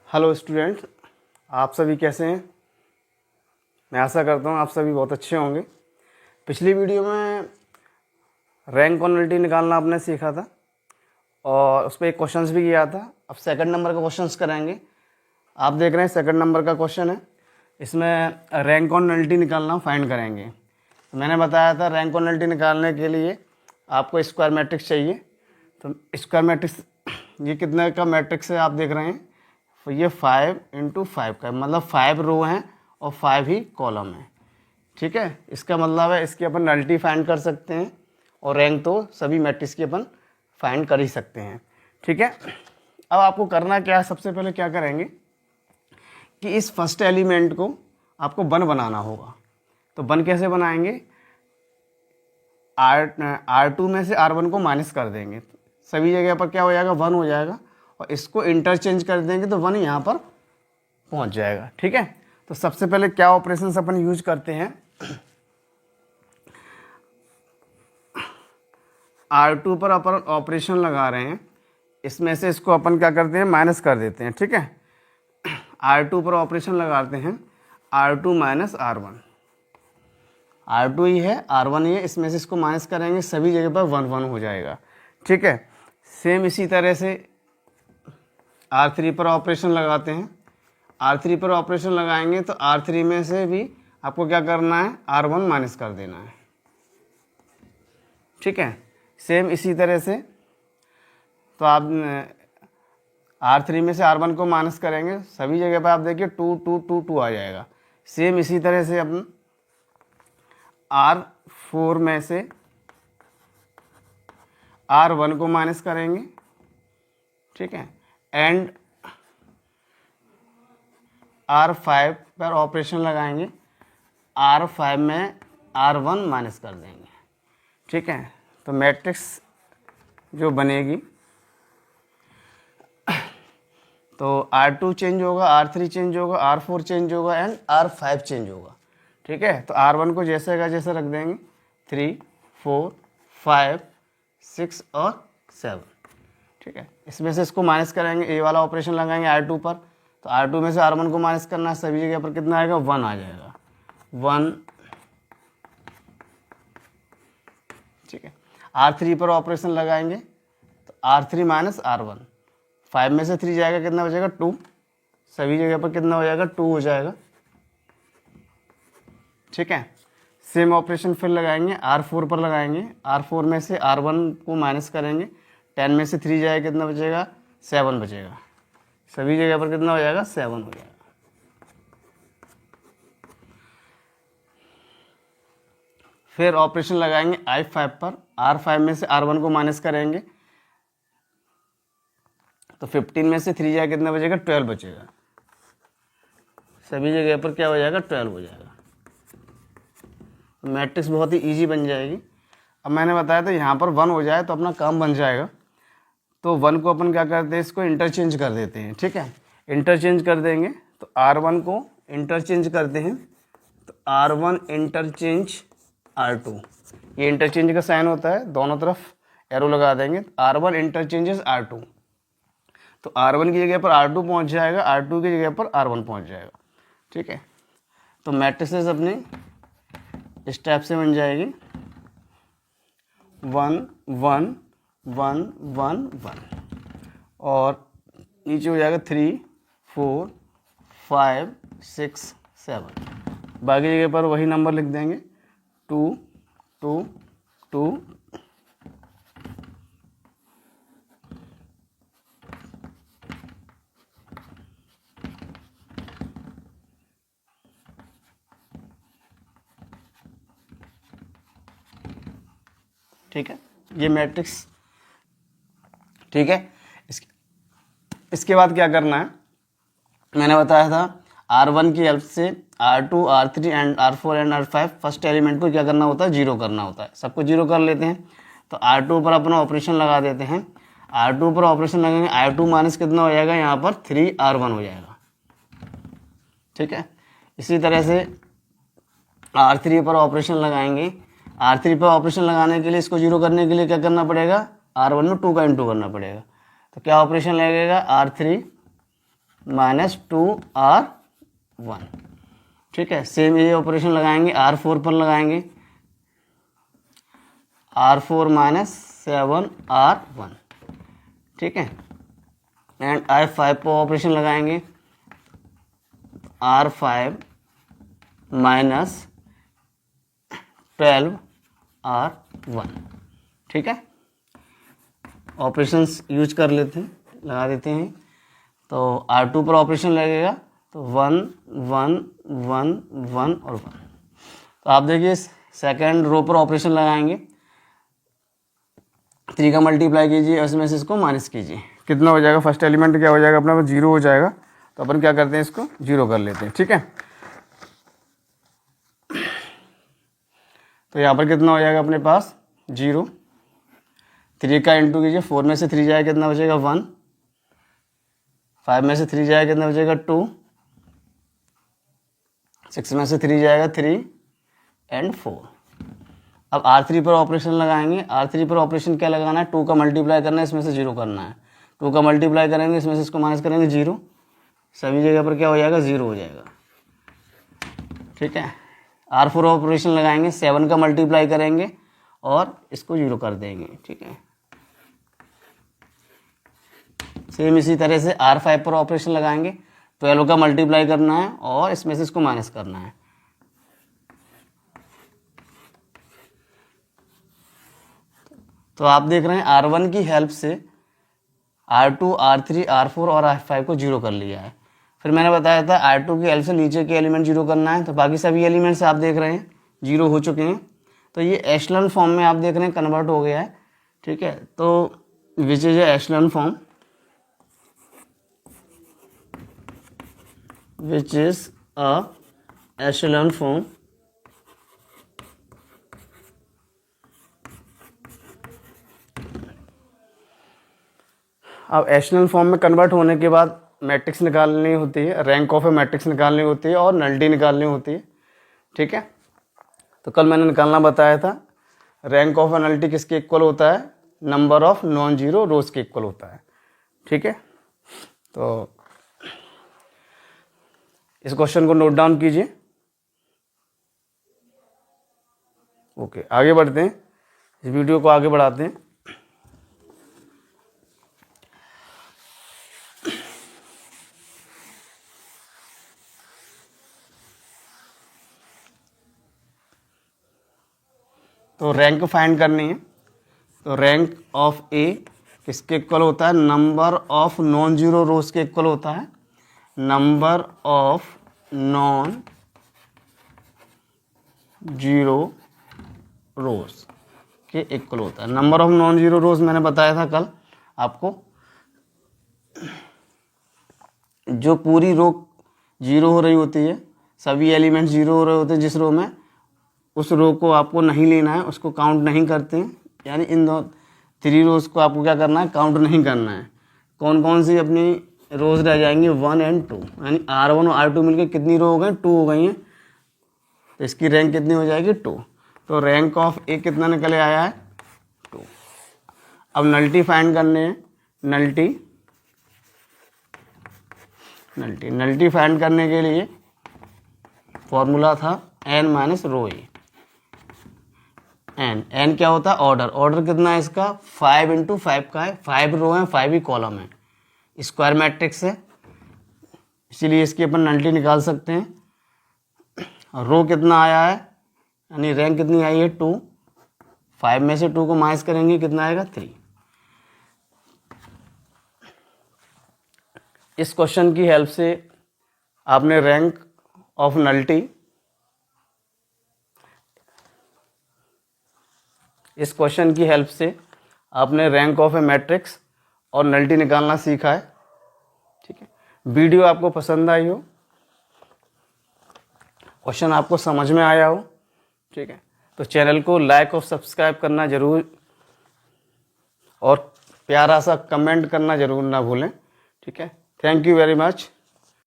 Hello students, आप सभी कैसे हैं। मैं आशा करता हूँ आप सभी बहुत अच्छे होंगे। पिछली वीडियो में रैंक और नलिटी निकालना आपने सीखा था और उस पर एक क्वेश्चंस भी किया था। अब सेकंड नंबर का क्वेश्चंस करेंगे। आप देख रहे हैं सेकंड नंबर का क्वेश्चन है, इसमें रैंक और नलिटी निकालना फाइंड करेंगे। तो मैंने बताया था रैंक और नलिटी निकालने के लिए आपको स्क्वायर मैट्रिक्स चाहिए। तो स्क्वायर मैट्रिक्स ये कितने का मैट्रिक्स है आप देख रहे हैं। तो ये 5 × 5 का, मतलब 5 रो हैं और 5 ही कॉलम है। ठीक है, इसका मतलब है इसकी अपन नलिटी फाइंड कर सकते हैं और रैंक तो सभी मैट्रिक्स की अपन फाइंड कर ही सकते हैं। ठीक है, अब आपको करना क्या है, सबसे पहले क्या करेंगे कि इस फर्स्ट एलिमेंट को आपको 1 बनाना होगा। तो 1 कैसे बनाएंगे, R2 में से R1 को माइनस कर देंगे, सभी जगह पर क्या हो जाएगा 1 हो जाएगा, और इसको इंटरचेंज कर देंगे तो 1 यहाँ पर पहुँच जाएगा। ठीक है, तो सबसे पहले क्या ऑपरेशंस अपन यूज करते हैं, R2 पर अपन ऑपरेशन लगा रहे हैं, इसमें से इसको अपन क्या करते हैं माइनस कर देते हैं। ठीक है, R2 पर ऑपरेशन लगाते हैं, R2 माइनस R1, R2 ही है R1 ही है, इसमें से इसको माइनस करेंगे, सभी जगह पर 1 1 हो जाएगा। ठीक है, सेम इसी तरह से R3 पर ऑपरेशन लगाते हैं, R3 पर ऑपरेशन लगाएंगे तो R3 में से भी आपको क्या करना है, R1 माइनस कर देना है। ठीक है, सेम इसी तरह से तो आप R3 में से R1 को माइनस करेंगे, सभी जगह पर आप देखिए 2 2 2 2 आ जाएगा। सेम इसी तरह से अपन R4 में से R1 को माइनस करेंगे। ठीक है, एंड R5 पर ऑपरेशन लगाएंगे, R5 में R1 माइनस कर देंगे। ठीक है, तो मैट्रिक्स जो बनेगी तो R2 चेंज होगा, R3 चेंज होगा, R4 चेंज होगा एंड R5 चेंज होगा। ठीक है, तो R1 को जैसे का जैसे रख देंगे, 3 4 5 6 और 7। ठीक है, इसमें से इसको माइनस करेंगे, ये वाला ऑपरेशन लगाएंगे R2 पर, तो R2 में से R1 को माइनस करना है, सभी जगह पर कितना आएगा 1 आ जाएगा 1। ठीक है, R3 पर ऑपरेशन लगाएंगे तो R3 माइनस R1, 5 में से 3 जाएगा, कितना हो जाएगा 2, सभी जगह पर कितना हो जाएगा 2 हो जाएगा। ठीक है, सेम ऑपरेशन फिर लगाएंगे, R4 पर लगाएंगे, R4 में से R1 को माइनस करेंगे, 10 में से 3 जाएगा, कितना बचेगा 7 बचेगा, सभी जगह पर कितना हो जाएगा 7 हो जाएगा। फिर ऑपरेशन लगाएंगे I5 पर, R5 में से R1 को माइनस करेंगे तो 15 में से 3 जाएगा, कितना बचेगा 12 बचेगा, सभी जगह पर क्या हो जाएगा 12 हो जाएगा। मैट्रिक्स बहुत ही इजी बन जाएगी। अब मैंने बताया था यहाँ पर 1 हो जाए तो अपना काम बन जाएगा। तो 1 को अपन क्या करते हैं, इसको इंटरचेंज कर देते हैं। ठीक है, इंटरचेंज कर देंगे तो R1 को इंटरचेंज करते हैं, तो R1 इंटरचेंज R2, ये इंटरचेंज का साइन होता है, दोनों तरफ एरो लगा देंगे, R1 इंटरचेंजेस R2, तो R1 की जगह पर R2 पहुँच जाएगा, R2 की जगह पर R1 पहुँच जाएगा। ठीक है, तो मैट्रिसेस अपनी इस टाइप से बन जाएगी 1 1 1 1 1, और नीचे हो जाएगा 3 4 5 6 7, बाकी जगह पर वही नंबर लिख देंगे 2 2 2। ठीक है, ये मैट्रिक्स। ठीक है, इसके बाद क्या करना है, मैंने बताया था R1 की हेल्प से R2 R3 and R4 and R5 first element को क्या करना होता है, 0 करना होता है। सबको 0 कर लेते हैं, तो R2 पर अपना ऑपरेशन लगा देते हैं, R2 पर ऑपरेशन लगाएंगे, R2 माइनस कितना हो जाएगा, यहाँ पर 3R1 हो जाएगा। ठीक है, इसी तरह से R3 पर ऑपरेशन लगाएंगे, R3 पर ऑपरेशन लगाने के लिए, इसको 0 करने के लिए क्या करना पड़ेगा, R1 में 2 का इंटू करना पड़ेगा। तो क्या ऑपरेशन लगेगा, R3 माइनस 2R1। ठीक है, सेम ये ऑपरेशन लगाएंगे, R4 पर लगाएंगे, R4 माइनस 7R1। ठीक है, एंड I5 पर ऑपरेशन लगाएंगे, R5 माइनस 12R1। ठीक है, ऑपरेशंस यूज कर लेते हैं, लगा देते हैं। तो R2 पर ऑपरेशन लगेगा तो 1 1 1 1 और 1। तो आप देखिए सेकंड रो पर ऑपरेशन लगाएंगे, 3 का मल्टीप्लाई कीजिए, उसमें से इसको माइनस कीजिए, कितना हो जाएगा, फर्स्ट एलिमेंट क्या हो जाएगा अपना, 0 हो जाएगा। तो अपन क्या करते हैं, इसको 0 कर लेते हैं। ठीक है, तो यहाँ पर कितना हो जाएगा अपने पास 0, 3 का इंटू कीजिए, 4 में से 3 जाएगा कितना बचेगा 1, 5 में से 3 जाएगा कितना बचेगा 2, 6 में से 3 जाएगा 3 एंड 4। अब R3 पर ऑपरेशन लगाएंगे, R3 पर ऑपरेशन क्या लगाना है, 2 का मल्टीप्लाई करना है, इसमें से 0 करना है, 2 का मल्टीप्लाई करेंगे, इसमें से इसको माइनस करेंगे 0, सभी जगह पर क्या हो जाएगा 0 हो जाएगा। ठीक है, R4 ऑपरेशन लगाएंगे, 7 का मल्टीप्लाई करेंगे और इसको 0 कर देंगे। ठीक है, सेम इसी तरह से R5 पर ऑपरेशन लगाएंगे, 12 का मल्टीप्लाई करना है और इसमें से इसको माइनस करना है। तो आप देख रहे हैं R1 की हेल्प से R2, R3, R4 और R5 को 0 कर लिया है। फिर मैंने बताया था R2 की हेल्प से नीचे के एलिमेंट 0 करना है, तो बाकी सभी एलिमेंट्स आप देख रहे हैं 0 हो चुके हैं। तो ये एशेलन फॉर्म में आप देख रहे हैं कन्वर्ट हो गया है। ठीक है, तो which is echelon form, which is a echelon form अब एशेलन फॉर्म में कन्वर्ट होने के बाद मैट्रिक्स निकालनी होती है, रैंक ऑफ ए मैट्रिक्स निकालनी होती है और नल्टी निकालनी होती है। ठीक है, तो कल मैंने निकालना बताया था, रैंक ऑफ ए नल्टी किसके इक्वल होता है, नंबर ऑफ नॉन जीरो रोज के इक्वल होता है। ठीक है, तो इस क्वेश्चन को नोट डाउन कीजिए। ओके, आगे बढ़ते हैं, इस वीडियो को आगे बढ़ाते हैं। तो रैंक फाइंड करनी है, तो रैंक ऑफ ए किसके इक्वल होता है, नंबर ऑफ नॉन जीरो रोज के इक्वल होता है, नंबर ऑफ नॉन जीरो रोज के इक्वल होता है। नंबर ऑफ नॉन जीरो रोज मैंने बताया था कल आपको, जो पूरी रो जीरो हो रही होती है, सभी एलिमेंट जीरो हो रहे होते हैं जिस रो में, उस रो को आपको नहीं लेना है, उसको काउंट नहीं करते हैं। यानी इन 3 रोज को आपको क्या करना है, काउंट नहीं करना है। कौन कौन सी अपनी रोज रह जाएंगी, 1 और 2, यानी R1 और R2 मिलकर कितनी रो हो गई, 2 हो गई हैं। तो इसकी रैंक कितनी हो जाएगी, 2। तो रैंक ऑफ ए कितना निकले आया है, 2। अब नल्टी फाइंड करने हैं, नल्टी फाइंड करने के लिए फॉर्मूला था n माइनस रो ए। n क्या होता है, ऑर्डर कितना है इसका, 5 × 5 का है, 5 रो है 5 ही कॉलम है, स्क्वायर मैट्रिक्स है, इसीलिए इसकी अपन नल्टी निकाल सकते हैं। रो कितना आया है, यानी रैंक कितनी आई है, 2। 5 में से 2 को माइनस करेंगे, कितना आएगा, 3। इस क्वेश्चन की हेल्प से आपने रैंक ऑफ नल्टी, इस क्वेश्चन की हेल्प से आपने रैंक ऑफ ए मैट्रिक्स और नल्टी निकालना सीखा है। ठीक है, वीडियो आपको पसंद आई हो, क्वेश्चन आपको समझ में आया हो, ठीक है, तो चैनल को लाइक और सब्सक्राइब करना जरूर, और प्यारा सा कमेंट करना जरूर ना भूलें। ठीक है, थैंक यू वेरी मच।